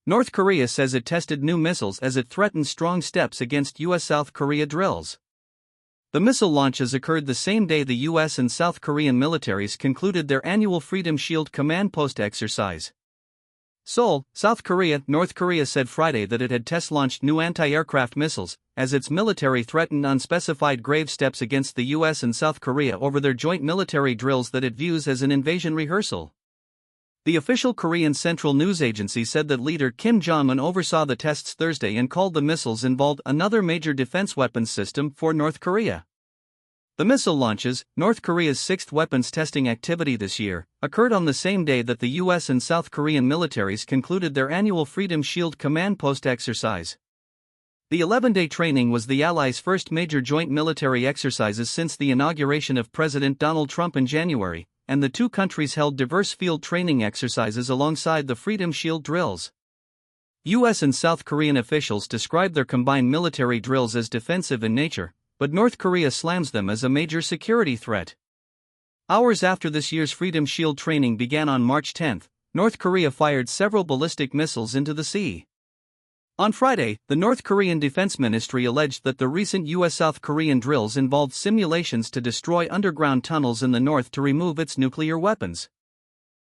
North Korea says it tested new missiles as it threatened strong steps against U.S.-South Korea drills. The missile launches occurred the same day the U.S. and South Korean militaries concluded their annual Freedom Shield command post exercise. Seoul, South Korea. North Korea said Friday that it had test-launched new anti-aircraft missiles, as its military threatened unspecified grave steps against the U.S. and South Korea over their joint military drills that it views as an invasion rehearsal. The official Korean Central News Agency said that leader Kim Jong-un oversaw the tests Thursday and called the missiles involved another major defense weapons system for North Korea. The missile launches, North Korea's sixth weapons testing activity this year, occurred on the same day that the U.S. and South Korean militaries concluded their annual Freedom Shield command post exercise. The 11-day training was the Allies' first major joint military exercises since the inauguration of President Donald Trump in January, and the two countries held diverse field training exercises alongside the Freedom Shield drills. U.S. and South Korean officials described their combined military drills as defensive in nature, but North Korea slams them as a major security threat. Hours after this year's Freedom Shield training began on March 10, North Korea fired several ballistic missiles into the sea. On Friday, the North Korean Defense Ministry alleged that the recent U.S.-South Korean drills involved simulations to destroy underground tunnels in the north to remove its nuclear weapons.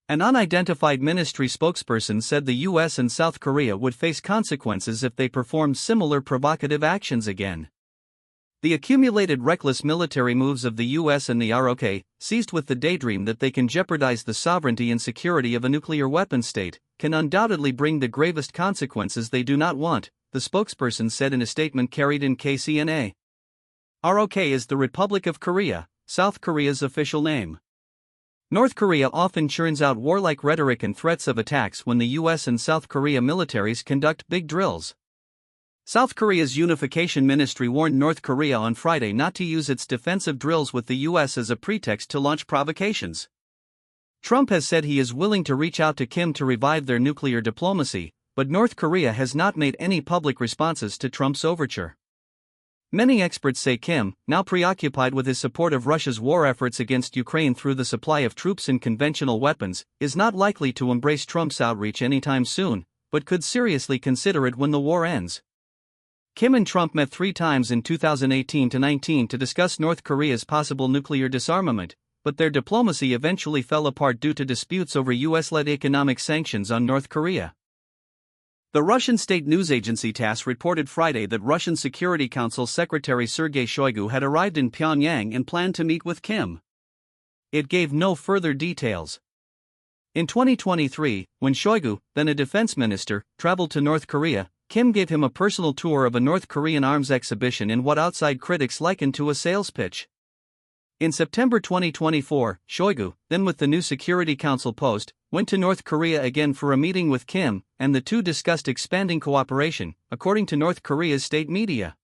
An unidentified ministry spokesperson said the U.S. and South Korea would face consequences if they performed similar provocative actions again. The accumulated reckless military moves of the U.S. and the ROK, seized with the daydream that they can jeopardize the sovereignty and security of a nuclear weapon state, can undoubtedly bring the gravest consequences they do not want, the spokesperson said in a statement carried in KCNA. ROK is the Republic of Korea, South Korea's official name. North Korea often churns out warlike rhetoric and threats of attacks when the U.S. and South Korea militaries conduct big drills. South Korea's Unification Ministry warned North Korea on Friday not to use its defensive drills with the U.S. as a pretext to launch provocations. Trump has said he is willing to reach out to Kim to revive their nuclear diplomacy, but North Korea has not made any public responses to Trump's overture. Many experts say Kim, now preoccupied with his support of Russia's war efforts against Ukraine through the supply of troops and conventional weapons, is not likely to embrace Trump's outreach anytime soon, but could seriously consider it when the war ends. Kim and Trump met 3 times in 2018-19 to discuss North Korea's possible nuclear disarmament, but their diplomacy eventually fell apart due to disputes over U.S.-led economic sanctions on North Korea. The Russian state news agency TASS reported Friday that Russian Security Council Secretary Sergei Shoigu had arrived in Pyongyang and planned to meet with Kim. It gave no further details. In 2023, when Shoigu, then a defense minister, traveled to North Korea, Kim gave him a personal tour of a North Korean arms exhibition in what outside critics likened to a sales pitch. In September 2024, Shoigu, then with the new Security Council post, went to North Korea again for a meeting with Kim, and the two discussed expanding cooperation, according to North Korea's state media.